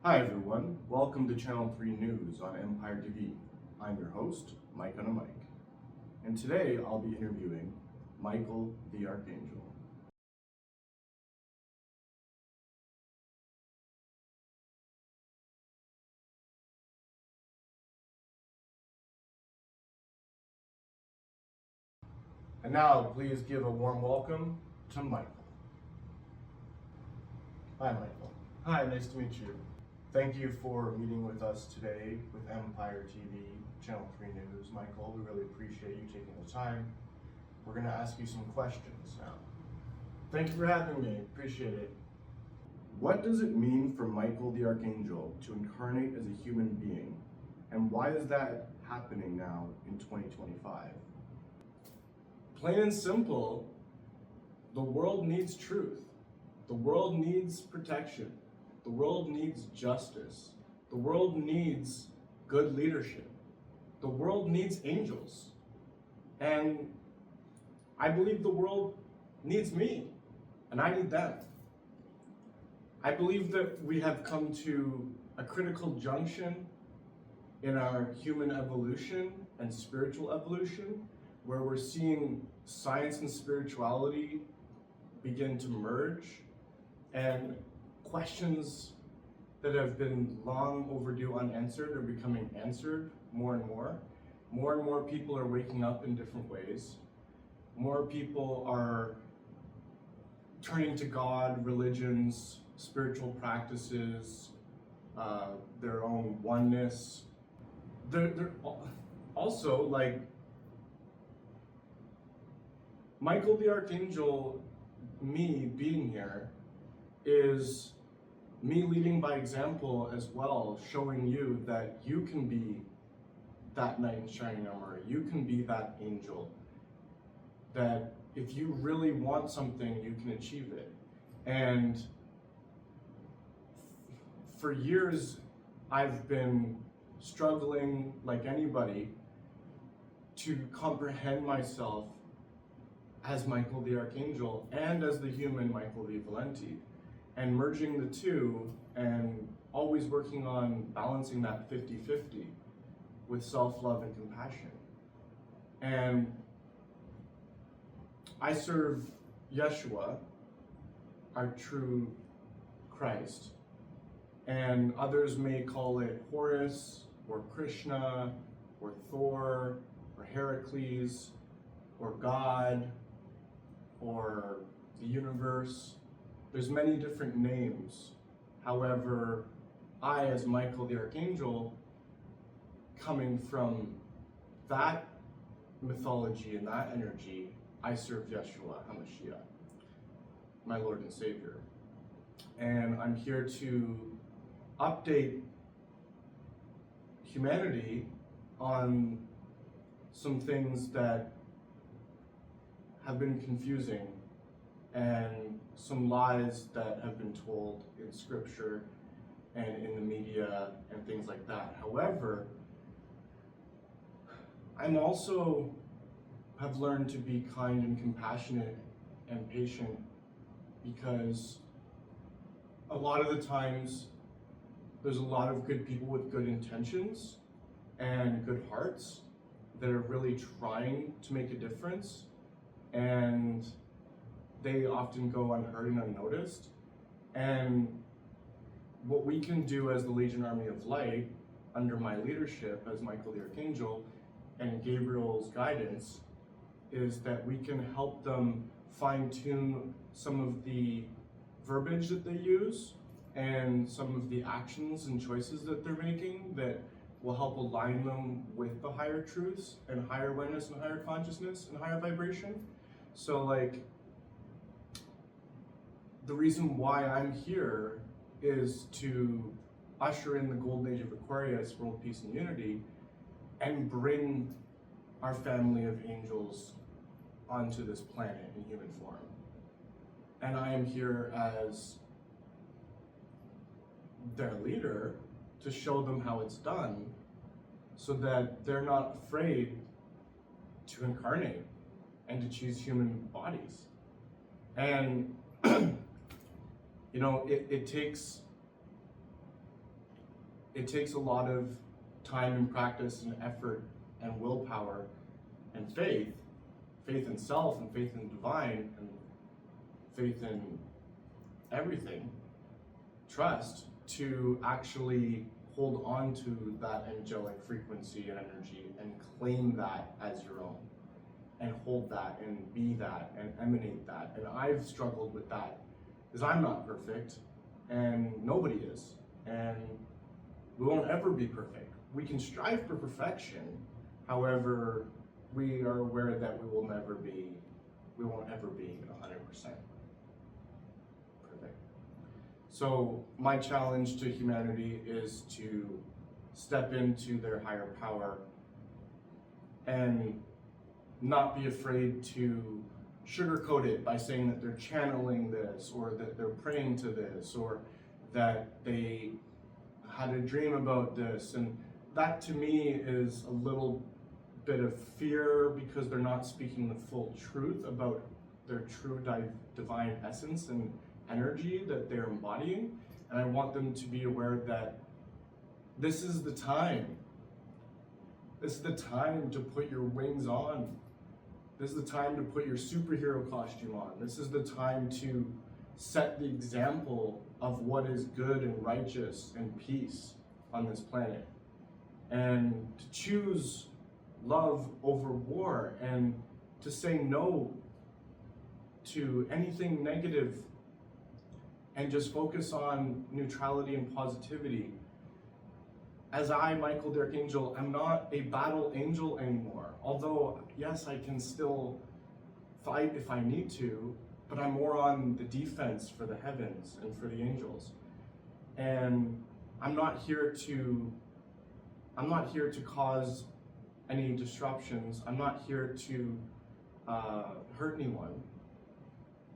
Hi everyone, welcome to Channel 3 News on Empire TV. I'm your host, Mike on a Mic. And today I'll be interviewing Michael the Archangel. And now please give a warm welcome to Michael. Hi Michael. Hi, nice to meet you. Thank you for meeting with us today with Empire TV, Channel 3 News. Michael, we really appreciate you taking the time. We're going to ask you some questions now. Thank you for having me, appreciate it. What does it mean for Michael the Archangel to incarnate as a human being? And why is that happening now in 2025? Plain and simple, the world needs truth. The world needs protection. The world needs justice. The world needs good leadership. The world needs angels. And I believe the world needs me, and I need them. I believe that we have come to a critical junction in our human evolution and spiritual evolution, where we're seeing science and spirituality begin to merge, and questions that have been long overdue unanswered are becoming answered more and more. More and more people are waking up in different ways. More people are turning to God, religions, spiritual practices, their own oneness. They're also like Michael the Archangel, me being here, is me leading by example as well, showing you that you can be that knight in shining armor, you can be that angel, that if you really want something, you can achieve it. And for years, I've been struggling, like anybody, to comprehend myself as Michael the Archangel and as the human Michael the Valenti, and merging the two and always working on balancing that 50-50 with self-love and compassion. And I serve Yeshua, our true Christ, and others may call it Horus, or Krishna, or Thor, or Heracles, or God, or the universe. There's many different names. However, I, as Michael the Archangel, coming from that mythology and that energy, I serve Yeshua HaMashiach, my Lord and Savior. And I'm here to update humanity on some things that have been confusing and some lies that have been told in scripture and in the media and things like that. However, I'm also have learned to be kind and compassionate and patient, because a lot of the times there's a lot of good people with good intentions and good hearts that are really trying to make a difference, and they often go unheard and unnoticed. And what we can do as the Legion Army of Light, under my leadership as Michael the Archangel and Gabriel's guidance, is that we can help them fine-tune some of the verbiage that they use and some of the actions and choices that they're making that will help align them with the higher truths and higher awareness and higher consciousness and higher vibration. So like, the reason why I'm here is to usher in the golden age of Aquarius, world peace and unity, and bring our family of angels onto this planet in human form. And I am here as their leader to show them how it's done, so that they're not afraid to incarnate and to choose human bodies. And you know, it takes it takes a lot of time and practice and effort and willpower and faith in self and faith in divine and faith in everything, trust, to actually hold on to that angelic frequency and energy and claim that as your own and hold that and be that and emanate that. And I've struggled with that because I'm not perfect and nobody is, and we won't ever be perfect. We can strive for perfection, however, we are aware that we won't ever be 100% perfect. So my challenge to humanity is to step into their higher power and not be afraid to sugarcoat it by saying that they're channeling this, or that they're praying to this, or that they had a dream about this. And that to me is a little bit of fear, because they're not speaking the full truth about their true divine essence and energy that they're embodying. And I want them to be aware that this is the time. This is the time to put your wings on. This is the time to put your superhero costume on. This is the time to set the example of what is good and righteous and peace on this planet. And to choose love over war, and to say no to anything negative, and just focus on neutrality and positivity. As I, Michael the Archangel, am not a battle angel anymore. Although, yes, I can still fight if I need to, but I'm more on the defense for the heavens and for the angels. And I'm not here to cause any disruptions. I'm not here to hurt anyone.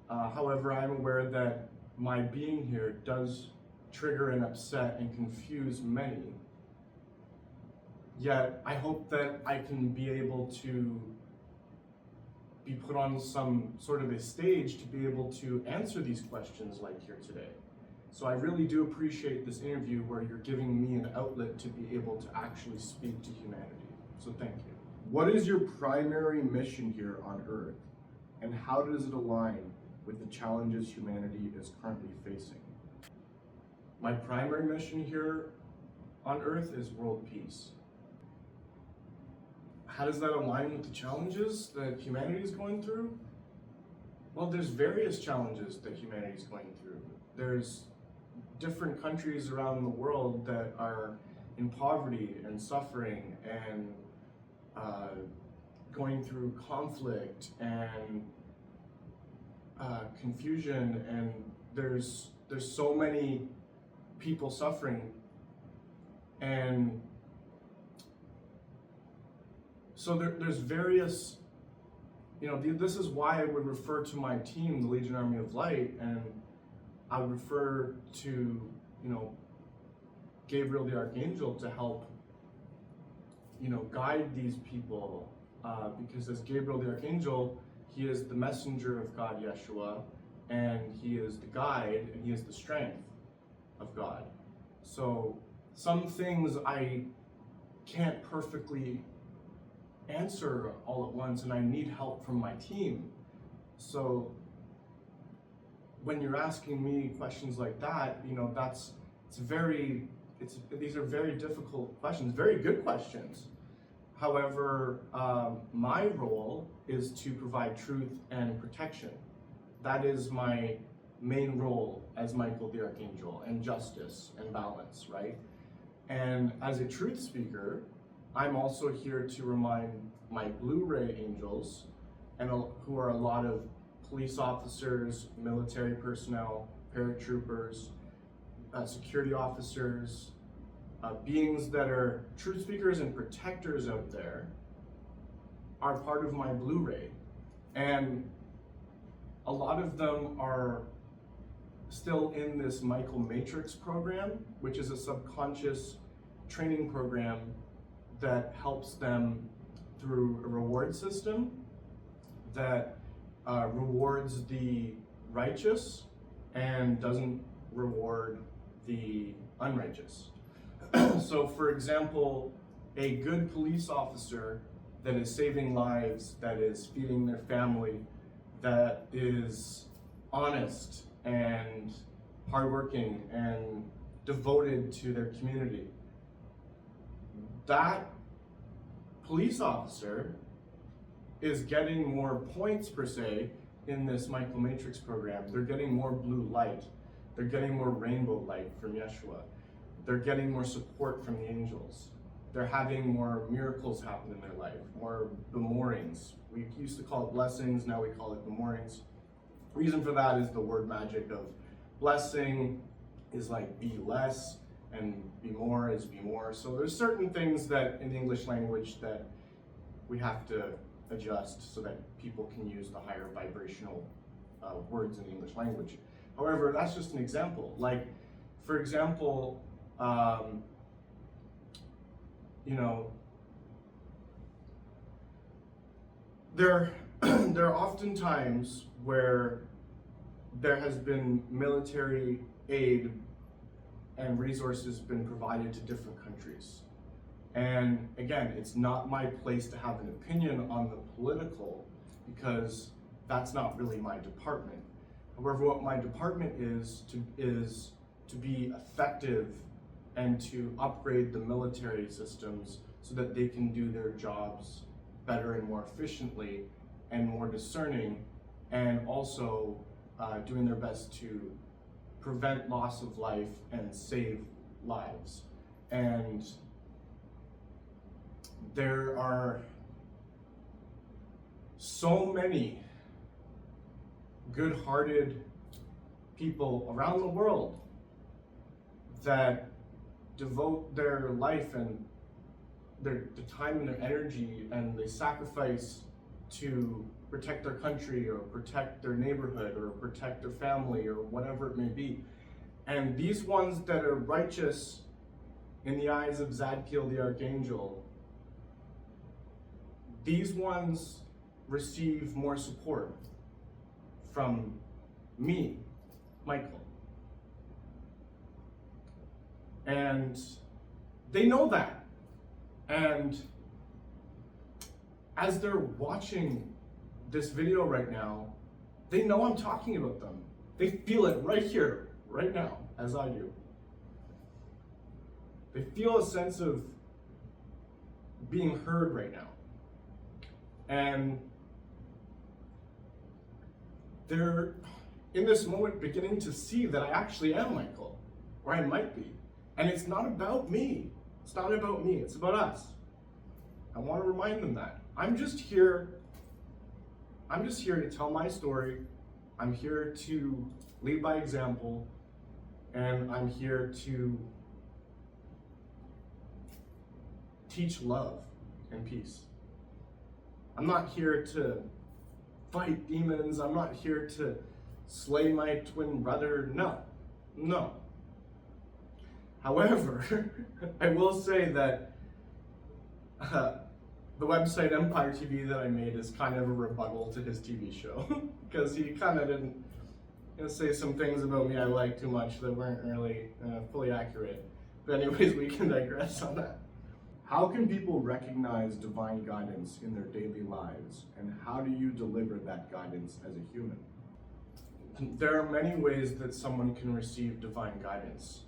However, I'm aware that my being here does trigger and upset and confuse many. Yet, I hope that I can be able to be put on some sort of a stage to be able to answer these questions like here today. So I really do appreciate this interview where you're giving me an outlet to be able to actually speak to humanity. So thank you. What is your primary mission here on Earth, and how does it align with the challenges humanity is currently facing? My primary mission here on Earth is world peace. How does that align with the challenges that humanity is going through? Well, there's various challenges that humanity is going through. There's different countries around the world that are in poverty and suffering and going through conflict and confusion, and there's so many people suffering. And so there's various, this is why I would refer to my team, the Legion Army of Light, and I would refer to, Gabriel the Archangel to help, guide these people, because as Gabriel the Archangel, he is the messenger of God, Yeshua, and he is the guide, and he is the strength of God. So some things I can't perfectly answer all at once, and I need help from my team. So when you're asking me questions like that, these are very difficult questions, very good questions. However, my role is to provide truth and protection. That is my main role as Michael the Archangel, and justice and balance, right? And as a truth speaker, I'm also here to remind my Blu-ray angels, and who are a lot of police officers, military personnel, paratroopers, security officers, beings that are truth speakers and protectors out there, are part of my Blu-ray. And a lot of them are still in this Michael Matrix program, which is a subconscious training program that helps them through a reward system that rewards the righteous and doesn't reward the unrighteous. So for example, a good police officer that is saving lives, that is feeding their family, that is honest and hardworking and devoted to their community, that police officer is getting more points per se in this Michael Matrix program. They're getting more blue light. They're getting more rainbow light from Yeshua. They're getting more support from the angels. They're having more miracles happen in their life, more bemorings. We used to call it blessings, now we call it bemorings. Reason for that is the word magic of blessing is like be less, and be more is be more. So there's certain things that in the English language that we have to adjust so that people can use the higher vibrational words in the English language. However, that's just an example. Like, for example, there are often times where there has been military aid and resources been provided to different countries. And again, it's not my place to have an opinion on the political, because that's not really my department. However, what my department is to be effective and to upgrade the military systems so that they can do their jobs better and more efficiently and more discerning, and also doing their best to prevent loss of life and save lives. And there are so many good-hearted people around the world that devote their life and their time and their energy, and they sacrifice to protect their country or protect their neighborhood or protect their family or whatever it may be. And these ones that are righteous in the eyes of Michael the Archangel, these ones receive more support from me, Michael. And they know that. And as they're watching this video right now, they know I'm talking about them. They feel it right here, right now, as I do. They feel a sense of being heard right now. And they're, in this moment, beginning to see that I actually am Michael, or I might be. And it's not about me. It's not about me. It's about us. I want to remind them that. I'm just here to tell my story. I'm here to lead by example. And I'm here to teach love and peace. I'm not here to fight demons. I'm not here to slay my twin brother. No. However, I will say that the website Empire TV that I made is kind of a rebuttal to his TV show, because he kind of didn't say some things about me I like too much that weren't really fully accurate. But anyways, we can digress on that. How can people recognize divine guidance in their daily lives, and how do you deliver that guidance as a human? There are many ways that someone can receive divine guidance.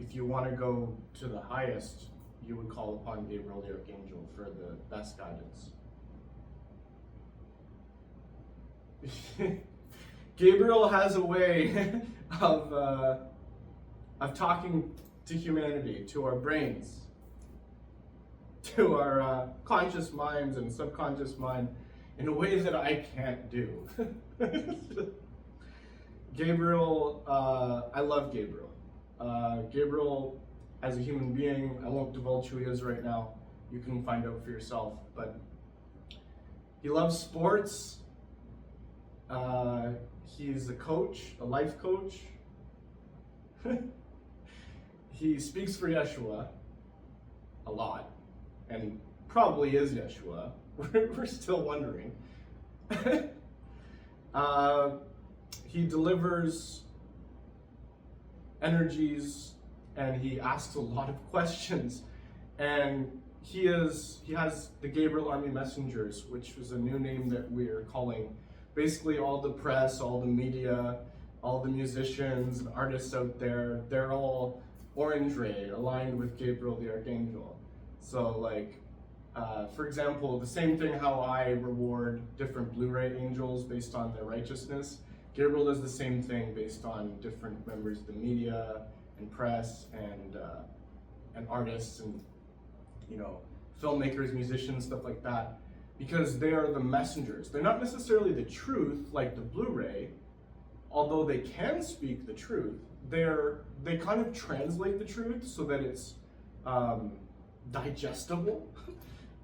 If you want to go to the highest, you would call upon Gabriel the Archangel for the best guidance. Gabriel has a way of talking to humanity, to our brains, to our conscious minds and subconscious mind in a way that I can't do. Gabriel, I love Gabriel. Gabriel, as a human being, I won't divulge who he is right now. You can find out for yourself. But he loves sports. He's a coach, a life coach. He speaks for Yeshua a lot, and probably is Yeshua. We're still wondering. He delivers energies and he asks a lot of questions. And he has the Gabriel Army Messengers, which was a new name that we're calling basically all the press, all the media, all the musicians and artists out there. They're all Orange Ray, aligned with Gabriel the Archangel. So like, for example, the same thing how I reward different Blu-ray angels based on their righteousness, Gabriel does the same thing based on different members of the media and press and artists and, you know, filmmakers, musicians, stuff like that, because they are the messengers. They're not necessarily the truth like the Blu-ray, although they can speak the truth. They kind of translate the truth so that it's digestible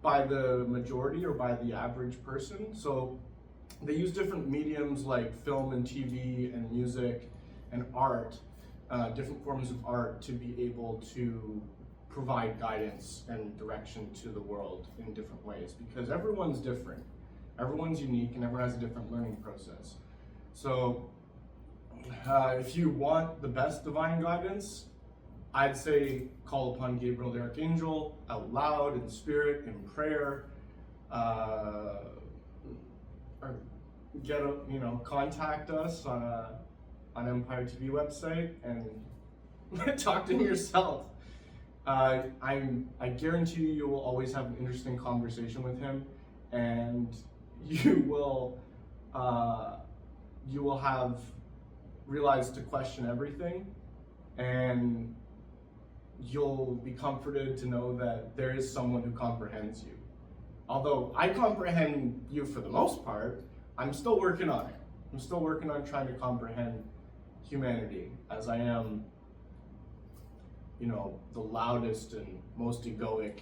by the majority or by the average person. So they use different mediums like film and TV and music and art, different forms of art, to be able to provide guidance and direction to the world in different ways, because everyone's different, everyone's unique, and everyone has a different learning process. So if you want the best divine guidance, I'd say call upon Gabriel the Archangel out loud, in spirit, in prayer, or contact us on Empire TV website and talk to him yourself. I guarantee you will always have an interesting conversation with him, and you will have realized to question everything, and you'll be comforted to know that there is someone who comprehends you. Although I comprehend you for the most part, I'm still working on it. I'm still working on trying to comprehend humanity, as I am, you know, the loudest and most egoic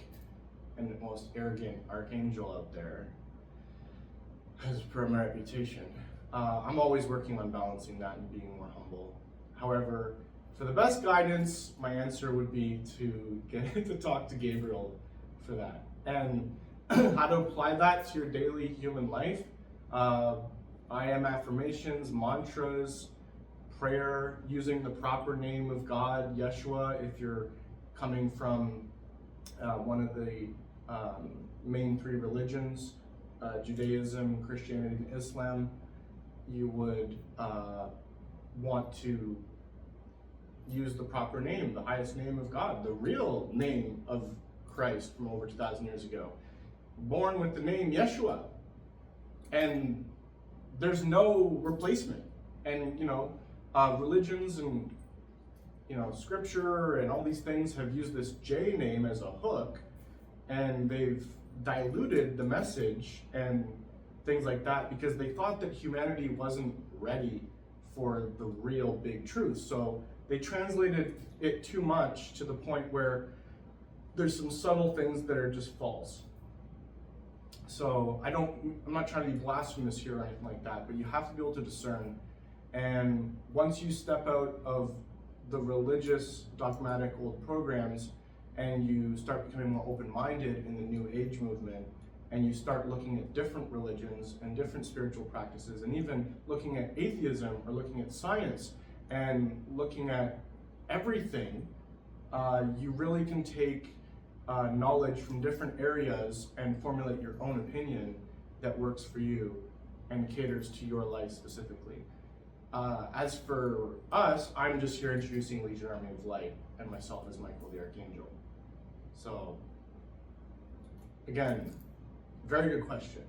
and most arrogant archangel out there, as per my reputation. I'm always working on balancing that and being more humble. However, for the best guidance, my answer would be to get to talk to Gabriel for that. And how to apply that to your daily human life, I am affirmations, mantras, prayer, using the proper name of God, Yeshua, if you're coming from one of the main three religions, Judaism, Christianity, and Islam, you would want to use the proper name, the highest name of God, the real name of Christ from over 2,000 years ago. Born with the name Yeshua. And there's no replacement. And, you know, religions and, you know, scripture and all these things have used this J name as a hook, and they've diluted the message and things like that because they thought that humanity wasn't ready for the real big truth. So they translated it too much to the point where there's some subtle things that are just false. So I'm not trying to be blasphemous here or anything like that, but you have to be able to discern. And once you step out of the religious, dogmatic old programs and you start becoming more open-minded in the New Age movement, and you start looking at different religions and different spiritual practices, and even looking at atheism or looking at science and looking at everything, you really can take knowledge from different areas and formulate your own opinion that works for you and caters to your life specifically. As for us, I'm just here introducing Legion Army of Light and myself as Michael the Archangel. So, again, very good question.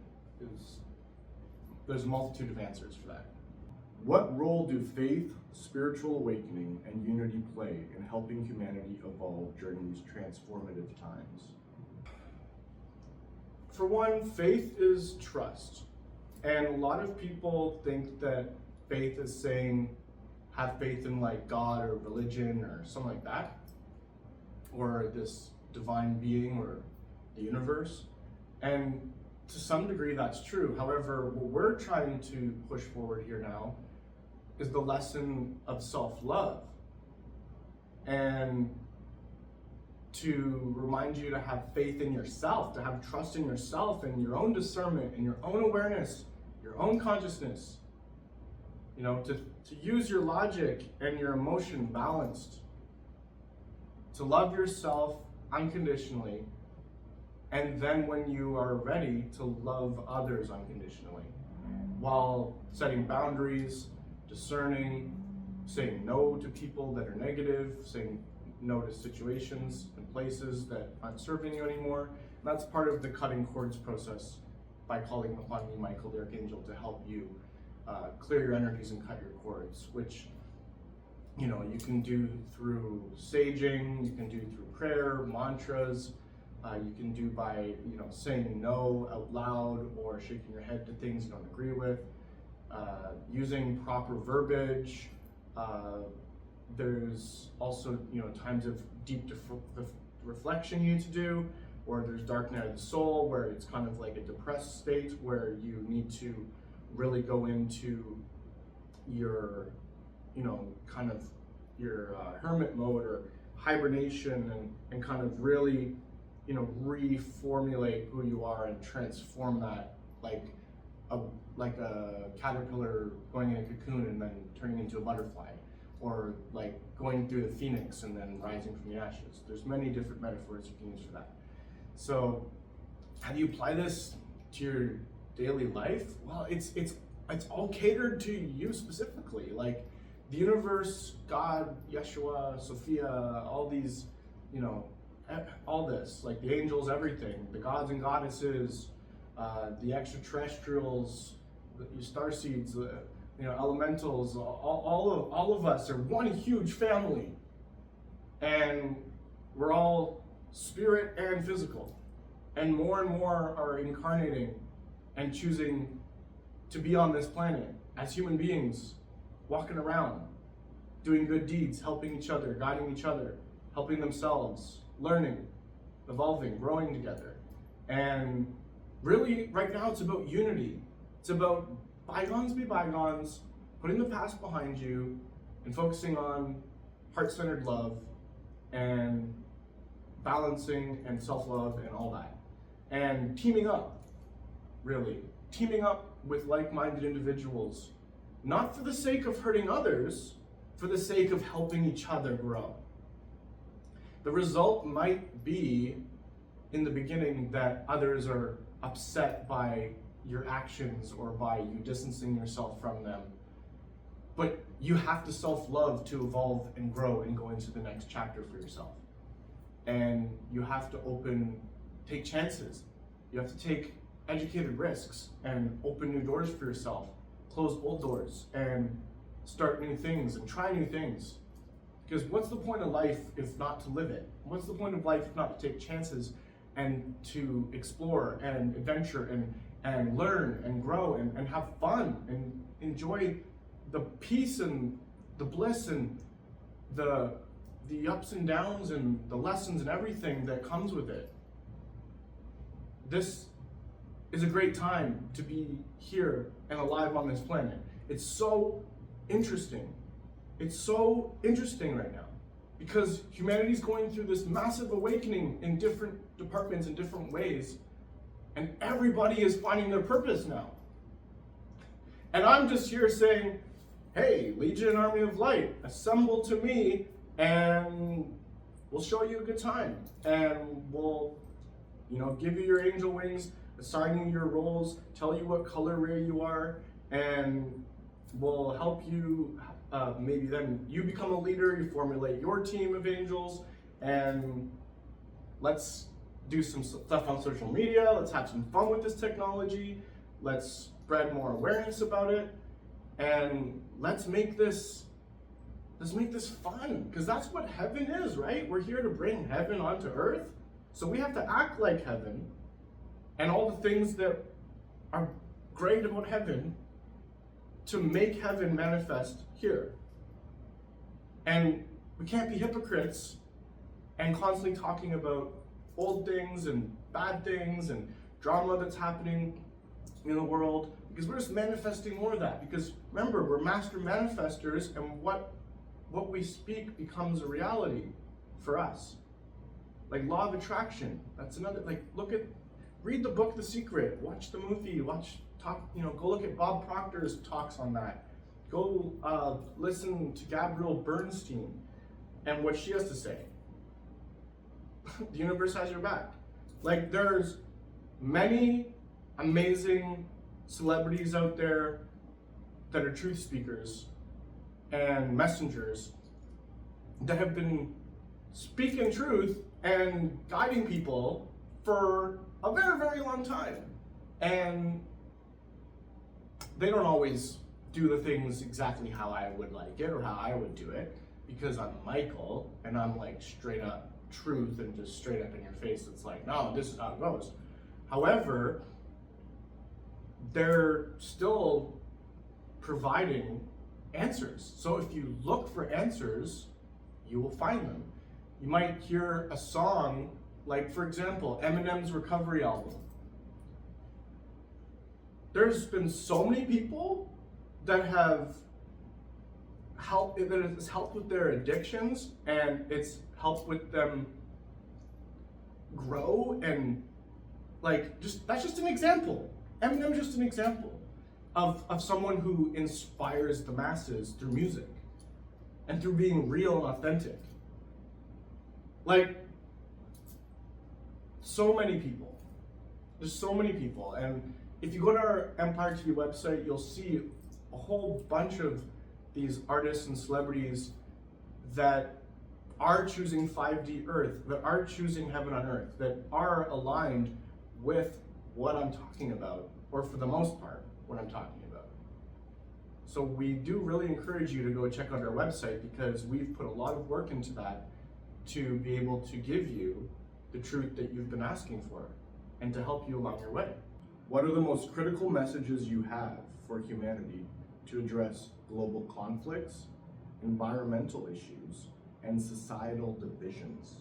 There's a multitude of answers for that. What role do faith, spiritual awakening, and unity play in helping humanity evolve during these transformative times? For one, faith is trust. And a lot of people think that faith is saying, have faith in like God or religion or something like that, or this divine being or the universe. And to some degree that's true. However, what we're trying to push forward here now is the lesson of self-love, and to remind you to have faith in yourself, to have trust in yourself and your own discernment and your own awareness, your own consciousness. You know, to use your logic and your emotion balanced, to love yourself unconditionally, and then when you are ready, to love others unconditionally, while setting boundaries, discerning, saying no to people that are negative, saying no to situations and places that aren't serving you anymore. And that's part of the cutting cords process, by calling upon me, Michael the Archangel, to help you clear your energies and cut your cords, which you can do through saging, you can do through prayer, mantras, you can do by saying no out loud or shaking your head to things you don't agree with, using proper verbiage. There's also times of deep reflection you need to do, or there's dark night of the soul, where it's kind of like a depressed state where you need to really go into your kind of your hermit mode or hibernation, and kind of really reformulate who you are and transform that, like a caterpillar going in a cocoon and then turning into a butterfly, or like going through the phoenix and then rising from the ashes. There's many different metaphors you can use for that. So how do you apply this to your daily life? Well, it's all catered to you specifically. Like the universe, God, Yeshua, Sophia, all these, all this, like the angels, everything, the gods and goddesses, the extraterrestrials, the star seeds, elementals, all of us are one huge family, and we're all spirit and physical, and more are incarnating and choosing to be on this planet as human beings, walking around, doing good deeds, helping each other, guiding each other, helping themselves, learning, evolving, growing together. And really, right now, it's about unity. It's about bygones be bygones, putting the past behind you, and focusing on heart-centered love and balancing and self-love and all that. And teaming up, really. Teaming up with like-minded individuals, not for the sake of hurting others, for the sake of helping each other grow. The result might be, in the beginning, that others are upset by your actions or by you distancing yourself from them. But you have to self-love to evolve and grow and go into the next chapter for yourself. And you have to take chances. You have to take educated risks and open new doors for yourself, close old doors, and start new things and try new things. Because what's the point of life if not to live it? What's the point of life if not to take chances and to explore and adventure and learn and grow and have fun and enjoy the peace and the bliss and the ups and downs and the lessons and everything that comes with it? This is a great time to be here and alive on this planet. It's so interesting. It's so interesting right now because humanity's going through this massive awakening in different departments in different ways, and everybody is finding their purpose now. And I'm just here saying, hey, Legion Army of Light, assemble to me and we'll show you a good time. And we'll, give you your angel wings, assign you your roles, tell you what color ray you are, and we'll help you. Maybe then you become a leader, you formulate your team of angels, and let's do some stuff on social media, let's have some fun with this technology, let's spread more awareness about it, and let's make this fun, because that's what heaven is, right? We're here to bring heaven onto earth, so we have to act like heaven, and all the things that are great about heaven to make heaven manifest here. And we can't be hypocrites and constantly talking about old things and bad things and drama that's happening in the world, because we're just manifesting more of that. Because remember, we're master manifestors, and what we speak becomes a reality for us. Like law of attraction, that's another, read the book The Secret, watch the movie, go look at Bob Proctor's talks on that. Go listen to Gabrielle Bernstein and what she has to say. the universe has your back. Like, there's many amazing celebrities out there that are truth speakers and messengers that have been speaking truth and guiding people for a very, very long time. And they don't always do the things exactly how I would like it or how I would do it, because I'm Michael and I'm like straight up truth and just straight up in your face. It's like, no, this is how it goes. However, they're still providing answers. So if you look for answers, you will find them. You might hear a song, like for example, Eminem's Recovery album. There's been so many people that have helped, that it's helped with their addictions, and it's helped with them grow, and like, that's just an example. Eminem's just an example of someone who inspires the masses through music and through being real and authentic. Like, so many people. There's so many people. And if you go to our Empire TV website, you'll see a whole bunch of these artists and celebrities that are choosing 5D Earth, that are choosing heaven on earth, that are aligned with what I'm talking about, or for the most part, what I'm talking about. So we do really encourage you to go check out our website, because we've put a lot of work into that to be able to give you the truth that you've been asking for and to help you along your way. What are the most critical messages you have for humanity to address global conflicts, environmental issues, and societal divisions?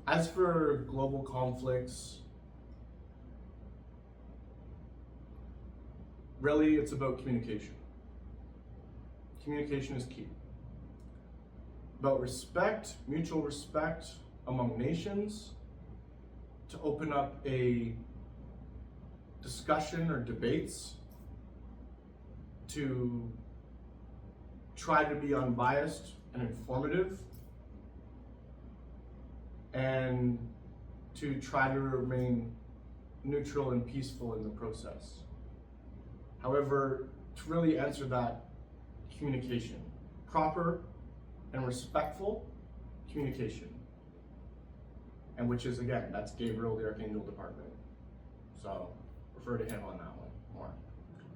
As for global conflicts, really it's about communication. Communication is key. About respect, mutual respect among nations, to open up a discussion or debates, to try to be unbiased and informative, and to try to remain neutral and peaceful in the process. However, to really answer that, communication, proper and respectful communication, and which is, again, that's Gabriel the Archangel department. So refer to him on that one more.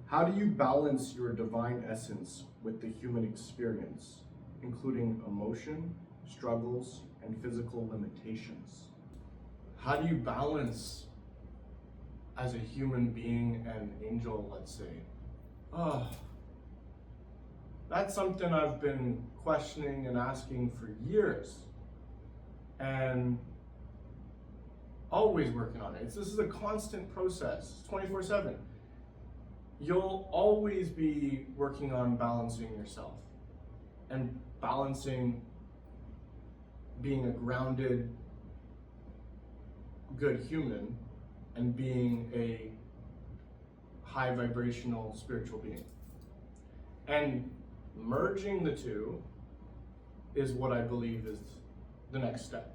How do you balance your divine essence with the human experience, including emotion, struggles, and physical limitations? How do you balance as a human being and angel, let's say? That's something I've been questioning and asking for years, and always working on it. This is a constant process, 24/7. You'll always be working on balancing yourself and balancing being a grounded, good human and being a high vibrational spiritual being. And merging the two is what I believe is the next step.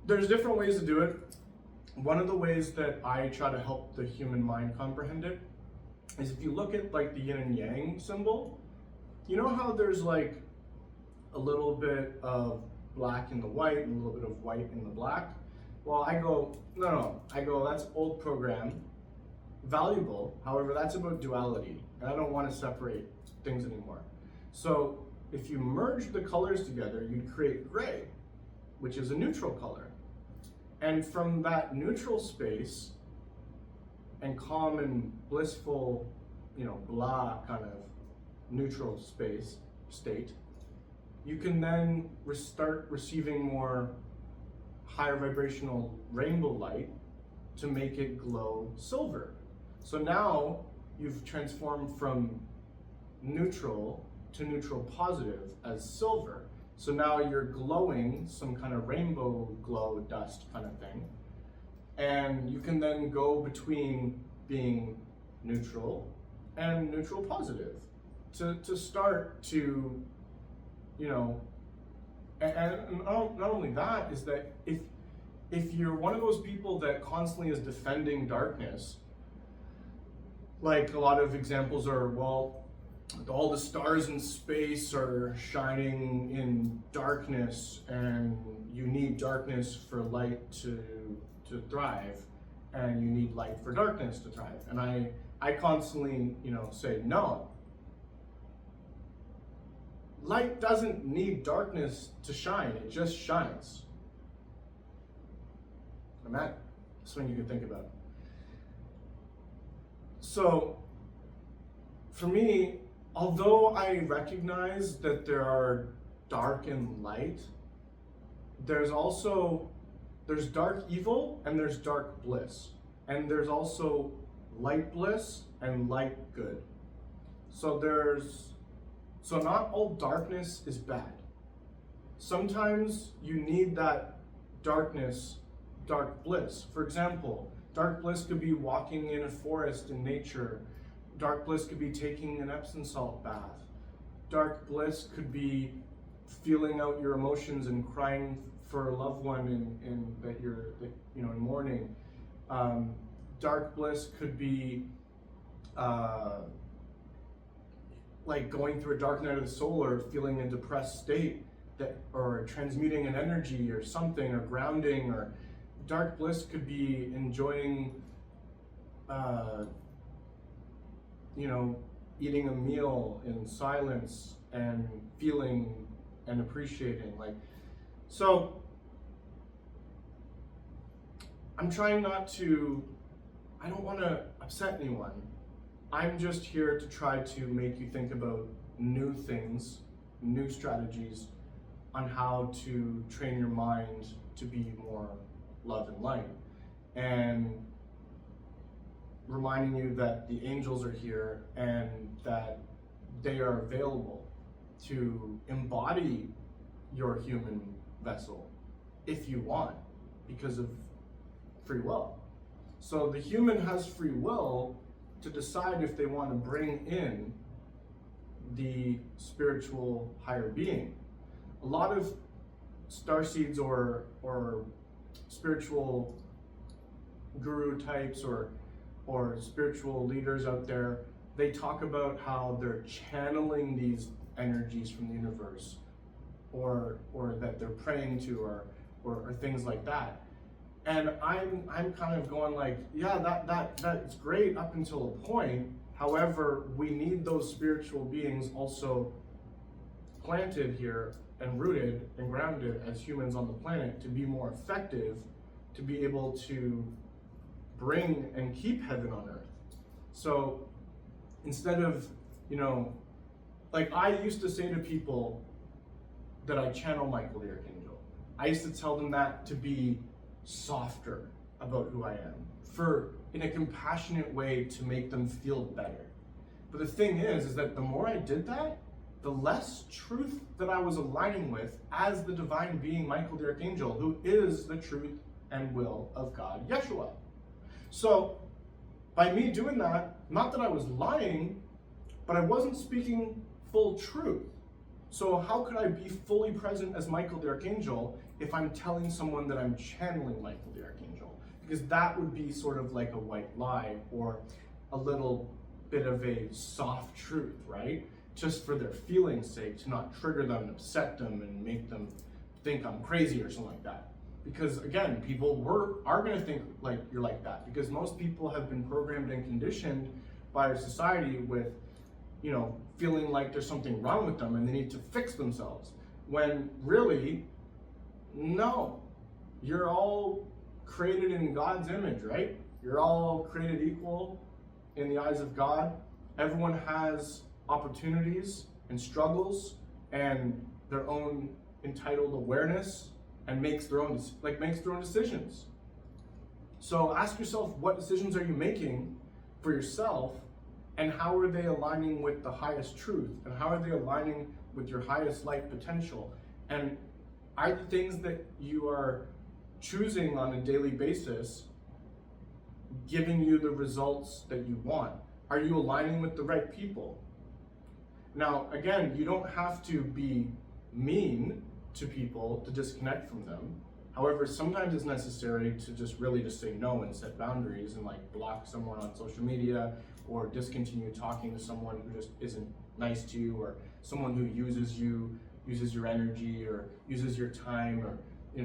There's different ways to do it. One of the ways that I try to help the human mind comprehend it is if you look at like the yin and yang symbol, you know how there's like a little bit of black in the white and a little bit of white in the black? Well, I go, no, that's old program, valuable, however, that's about duality, and I don't want to separate things anymore. So if you merge the colors together, you'd create gray, which is a neutral color. And from that neutral space and calm and blissful, blah kind of neutral state, you can then start receiving more higher vibrational rainbow light to make it glow silver. So now you've transformed from neutral to neutral positive as silver. So now you're glowing some kind of rainbow glow dust kind of thing. And you can then go between being neutral and neutral positive to start to, And not only that, is that if you're one of those people that constantly is defending darkness, like a lot of examples are, well, all the stars in space are shining in darkness, and you need darkness for light to thrive, and you need light for darkness to thrive. And I constantly, say, no. Light doesn't need darkness to shine, it just shines. And that's something you can think about. So, for me, although I recognize that there are dark and light, there's dark evil and there's dark bliss. And there's also light bliss and light good. So not all darkness is bad. Sometimes you need that darkness, dark bliss. For example, dark bliss could be walking in a forest in nature. Dark bliss could be taking an Epsom salt bath. Dark bliss could be feeling out your emotions and crying for a loved one in mourning. Dark bliss could be like going through a dark night of the soul, or feeling a depressed state, or transmuting an energy or something, or grounding. Or dark bliss could be enjoying eating a meal in silence and feeling and appreciating. So I'm trying I don't want to upset anyone. I'm just here to try to make you think about new things, new strategies on how to train your mind to be more love and light. And reminding you that the angels are here and that they are available to embody your human vessel if you want, because of free will. So the human has free will to decide if they want to bring in the spiritual higher being. A lot of starseeds or spiritual guru types or spiritual leaders out there, they talk about how they're channeling these energies from the universe, or that they're praying to, or things like that. And I'm kind of going like, yeah, that's great up until a point. However, we need those spiritual beings also planted here and rooted and grounded as humans on the planet to be more effective, to be able to bring and keep heaven on earth. So instead of, like I used to say to people that I channel Michael the Archangel, I used to tell them that to be softer about who I am, in a compassionate way to make them feel better. But the thing is that the more I did that, the less truth that I was aligning with as the divine being Michael the Archangel, who is the truth and will of God, Yeshua. So by me doing that, not that I was lying, but I wasn't speaking full truth. So how could I be fully present as Michael the Archangel if I'm telling someone that I'm channeling Michael the Archangel? Because that would be sort of like a white lie, or a little bit of a soft truth, right? Just for their feelings' sake, to not trigger them and upset them and make them think I'm crazy or something like that. Because again, people are going to think like you're like that, because most people have been programmed and conditioned by our society with, feeling like there's something wrong with them and they need to fix themselves. When really, no, you're all created in God's image, right? You're all created equal in the eyes of God. Everyone has opportunities and struggles and their own entitled awareness, and makes their own decisions. So ask yourself, what decisions are you making for yourself, and how are they aligning with the highest truth, and how are they aligning with your highest light potential? And are the things that you are choosing on a daily basis giving you the results that you want? Are you aligning with the right people? Now, again, you don't have to be mean to people to disconnect from them. However, sometimes it's necessary to just say no and set boundaries and like block someone on social media or discontinue talking to someone who just isn't nice to you, or someone who uses your energy or uses your time, or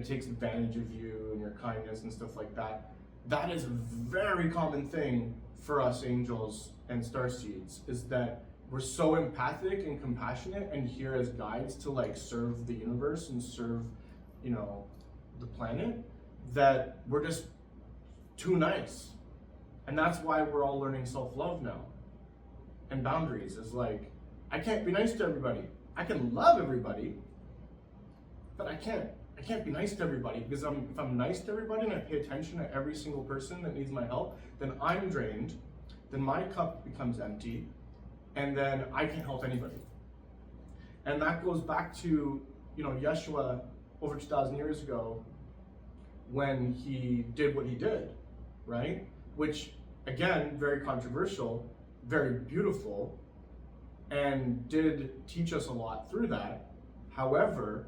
takes advantage of you and your kindness and stuff like that. That is a very common thing for us angels and starseeds, is that we're so empathic and compassionate and here as guides to like serve the universe and serve, the planet, that we're just too nice. And that's why we're all learning self-love now. And boundaries is like, I can't be nice to everybody. I can love everybody, but I can't be nice to everybody, because if I'm nice to everybody and I pay attention to every single person that needs my help, then I'm drained, then my cup becomes empty, and then I can't help anybody. And that goes back to, Yeshua over 2,000 years ago, when he did what he did, right? Which, again, very controversial, very beautiful, and did teach us a lot through that. However,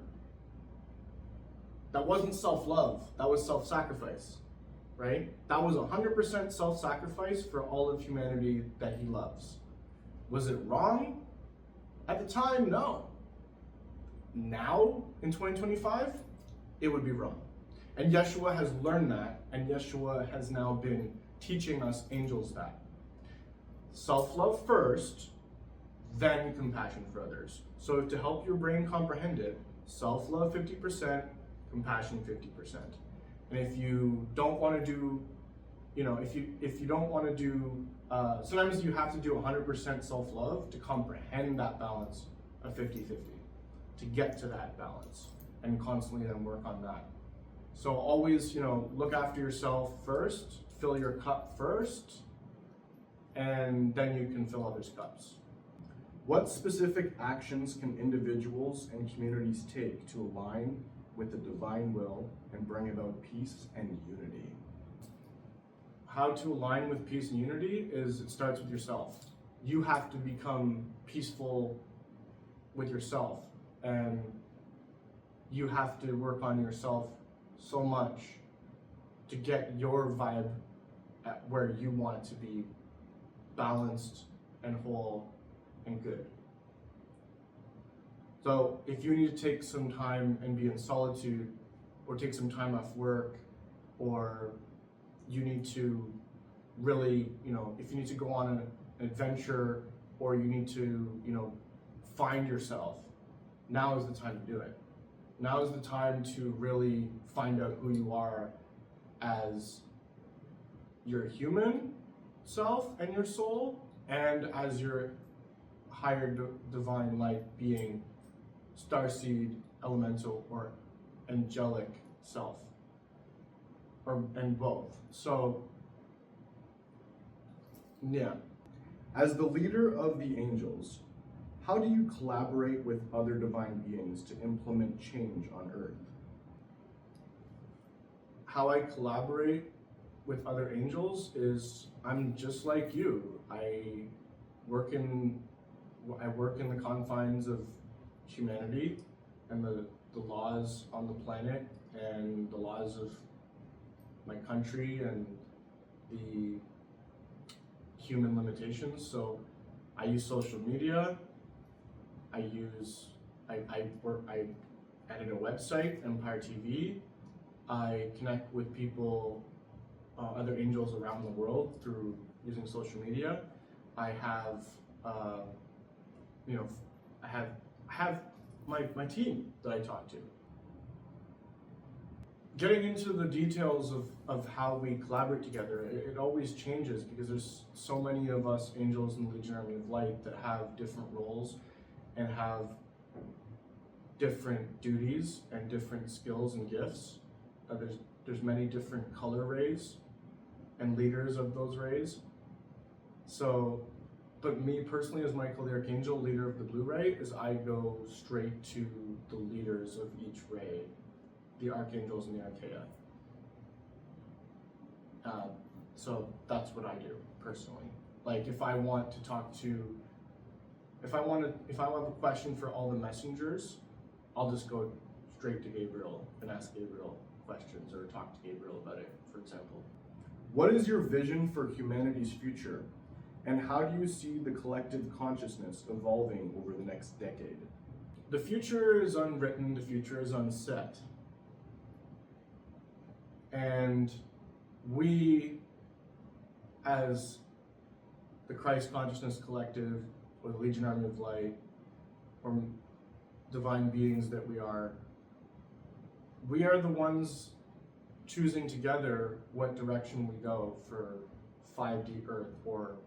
that wasn't self-love, that was self-sacrifice, right? That was 100% self-sacrifice for all of humanity that he loves. Was it wrong? At the time, no. Now, in 2025, it would be wrong. And Yeshua has learned that, and Yeshua has now been teaching us angels that. Self-love first, then compassion for others. So to help your brain comprehend it, self-love 50%, compassion 50%. And if you don't want to do, if you don't want to do, sometimes you have to do 100% self-love to comprehend that balance of 50-50, to get to that balance, and constantly then work on that. So always, look after yourself first, fill your cup first, and then you can fill others' cups. What specific actions can individuals and communities take to align with the divine will and bring about peace and unity? How to align with peace and unity is, it starts with yourself. You have to become peaceful with yourself, and you have to work on yourself so much to get your vibe at where you want it to be, balanced and whole and good. So if you need to take some time and be in solitude, or take some time off work, or you need to really, if you need to go on an adventure, or you need to, find yourself, now is the time to do it. Now is the time to really find out who you are as your human self and your soul, and as your higher divine light being, starseed, elemental, or angelic self, and both. So, yeah. As the leader of the angels, how do you collaborate with other divine beings to implement change on Earth? How I collaborate with other angels is, I'm just like you. I work in the confines of humanity and the laws on the planet and the laws of my country and the human limitations. So I use social media. I edit a website, Empire TV. I connect with people, other angels around the world through using social media. I have, I have my team that I talk to. Getting into the details of how we collaborate together, it always changes, because there's so many of us angels in the Legion Army of Light that have different roles and have different duties and different skills and gifts. There's many different color rays and leaders of those rays. So, but me personally, as Michael the Archangel, leader of the blue ray, is I go straight to the leaders of each ray, the archangels and the archaea. So that's what I do personally. Like if I have a question for all the messengers, I'll just go straight to Gabriel and ask Gabriel questions or talk to Gabriel about it, for example. What is your vision for humanity's future? And how do you see the collective consciousness evolving over the next decade? The future is unwritten, the future is unset. And we, as the Christ Consciousness Collective, or the Legion Army of Light, or divine beings that we are the ones choosing together what direction we go for 5D Earth, or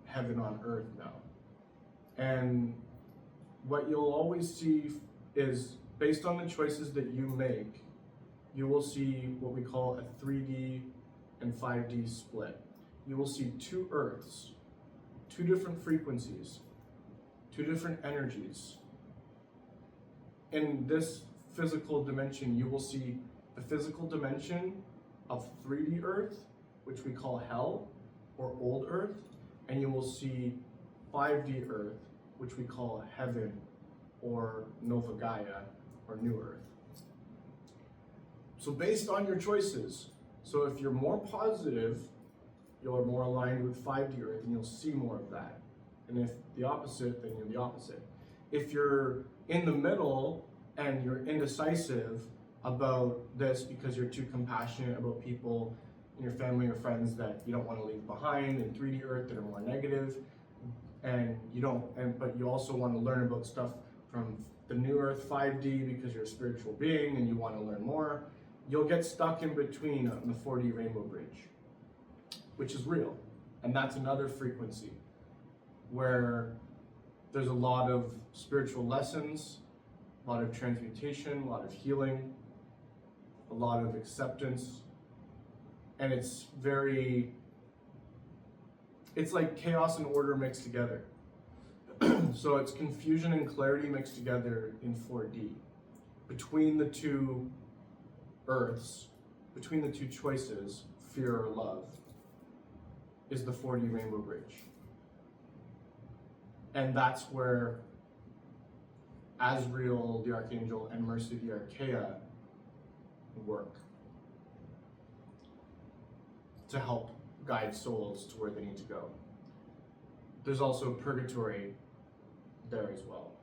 heaven on earth now. And what you'll always see is, based on the choices that you make, you will see what we call a 3D and 5D split. You will see two Earths, two different frequencies, two different energies. In this physical dimension, you will see the physical dimension of 3D Earth, which we call hell, or old Earth, and you will see 5D Earth, which we call heaven, or Nova Gaia, or New Earth. So based on your choices, so if you're more positive, you're more aligned with 5D Earth, and you'll see more of that. And if the opposite, then you're the opposite. If you're in the middle and you're indecisive about this because you're too compassionate about people in your family or friends that you don't want to leave behind in 3D Earth that are more negative, but you also want to learn about stuff from the New Earth 5D because you're a spiritual being and you want to learn more, you'll get stuck in between on the 4D Rainbow Bridge, which is real. And that's another frequency where there's a lot of spiritual lessons, a lot of transmutation, a lot of healing, a lot of acceptance. And it's like chaos and order mixed together. So it's confusion and clarity mixed together in 4D. Between the two Earths, between the two choices, fear or love, is the 4D Rainbow Bridge. And that's where Azrael the Archangel and Mercy the Archaea work to help guide souls to where they need to go. There's also purgatory there as well.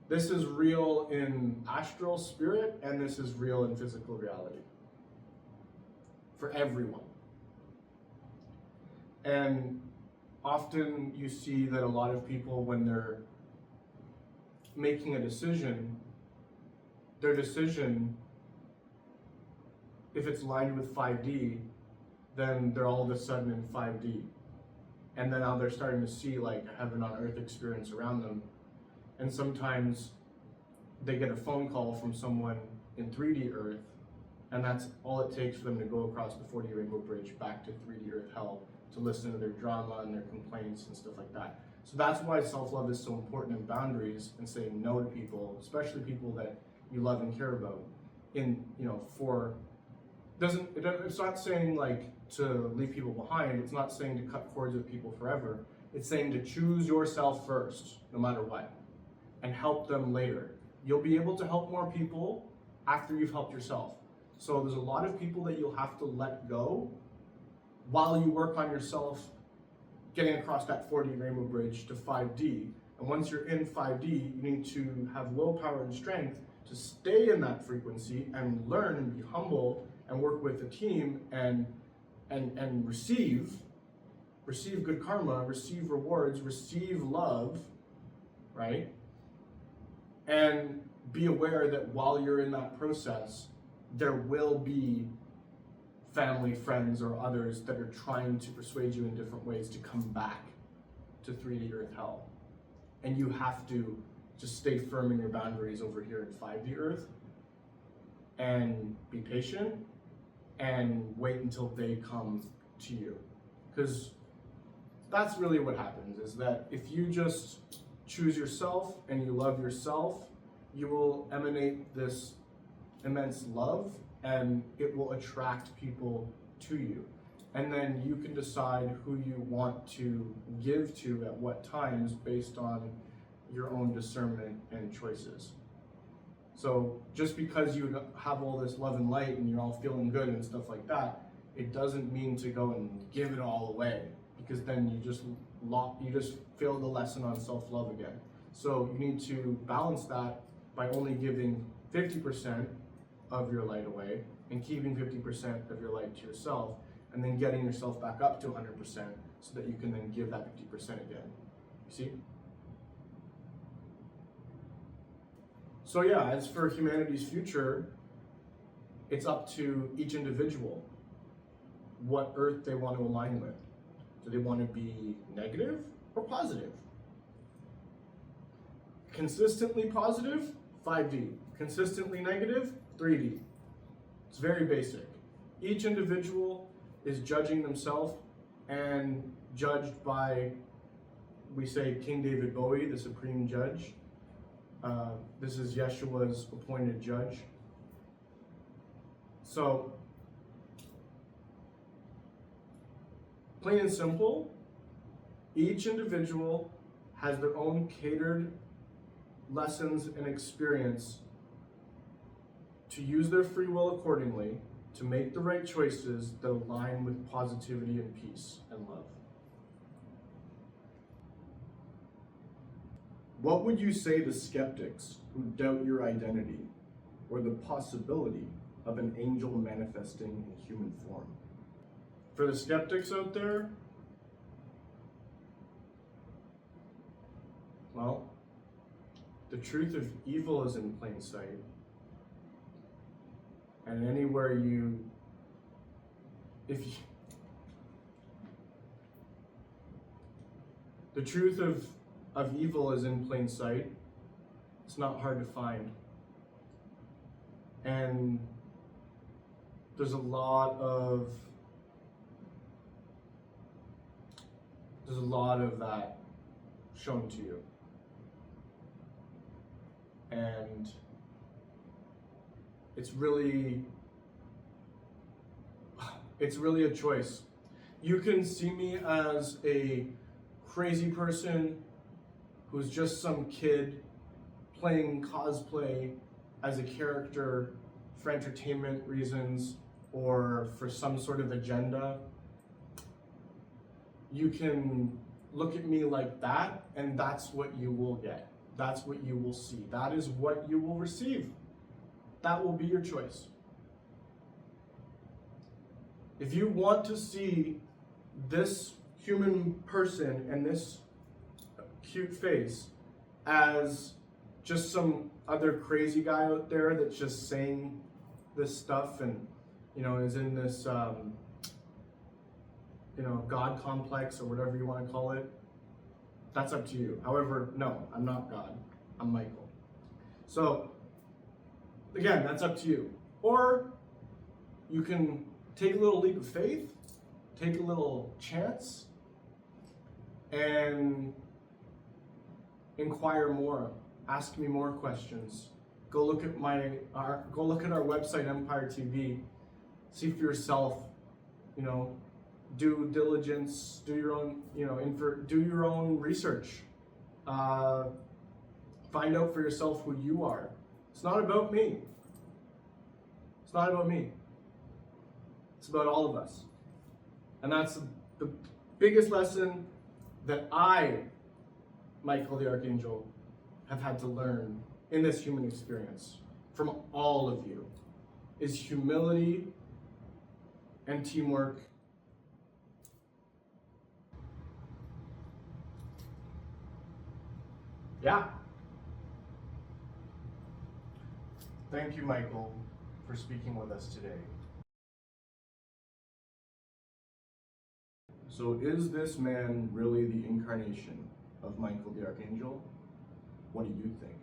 This is real in astral spirit, and this is real in physical reality for everyone. And often you see that a lot of people, when they're making a decision, their decision, if it's aligned with 5D, then they're all of a sudden in 5D. And then now they're starting to see like a heaven on earth experience around them. And sometimes they get a phone call from someone in 3D Earth, and that's all it takes for them to go across the 4D Rainbow Bridge back to 3D Earth Hell to listen to their drama and their complaints and stuff like that. So that's why self-love is so important in boundaries and saying no to people, especially people that you love and care about. It's not saying like to leave people behind. It's not saying to cut cords with people forever. It's saying to choose yourself first, no matter what, and help them later. You'll be able to help more people after you've helped yourself. So there's a lot of people that you'll have to let go while you work on yourself getting across that 4D Rainbow Bridge to 5D. And once you're in 5D, you need to have willpower and strength to stay in that frequency and learn and be humble and work with a team and receive good karma, receive rewards, receive love, right? And be aware that while you're in that process, there will be family, friends, or others that are trying to persuade you in different ways to come back to 3D Earth Hell. And you have to just stay firm in your boundaries over here in 5D Earth and be patient and wait until they come to you. Because that's really what happens, is that if you just choose yourself and you love yourself, you will emanate this immense love and it will attract people to you. And then you can decide who you want to give to at what times based on your own discernment and choices. So just because you have all this love and light and you're all feeling good and stuff like that, it doesn't mean to go and give it all away, because then you just fail the lesson on self-love again. So you need to balance that by only giving 50% of your light away and keeping 50% of your light to yourself, and then getting yourself back up to 100% so that you can then give that 50% again. You see? So yeah, as for humanity's future, it's up to each individual what earth they want to align with. Do they want to be negative or positive? Consistently positive, 5D. Consistently negative, 3D. It's very basic. Each individual is judging themselves and judged by, we say, King David Bowie, the supreme judge. This is Yeshua's appointed judge. So, plain and simple, each individual has their own catered lessons and experience to use their free will accordingly, to make the right choices that align with positivity and peace and love. What would you say to skeptics who doubt your identity or the possibility of an angel manifesting in human form? For the skeptics out there, well, the truth of evil is in plain sight. And anywhere the truth of evil is in plain sight. It's not hard to find. And there's a lot of that shown to you. And it's really a choice. You can see me as a crazy person who's just some kid playing cosplay as a character for entertainment reasons or for some sort of agenda. You can look at me like that, and that's what you will get. That's what you will see. That is what you will receive. That will be your choice. If you want to see this human person and this cute face as just some other crazy guy out there that's just saying this stuff and, is in this, God complex or whatever you want to call it, that's up to you. However, no, I'm not God. I'm Michael. So, again, that's up to you. Or you can take a little leap of faith, take a little chance, and inquire more. Ask me more questions. Go look at our website, Empire TV. See for yourself. Do diligence. Do your own. Do your own research. Find out for yourself who you are. It's not about me. It's not about me. It's about all of us. And that's the biggest lesson that I, Michael the Archangel, have had to learn in this human experience from all of you, is humility and teamwork. Yeah. Thank you, Michael, for speaking with us today. So is this man really the incarnation of Michael the Archangel? What do you think?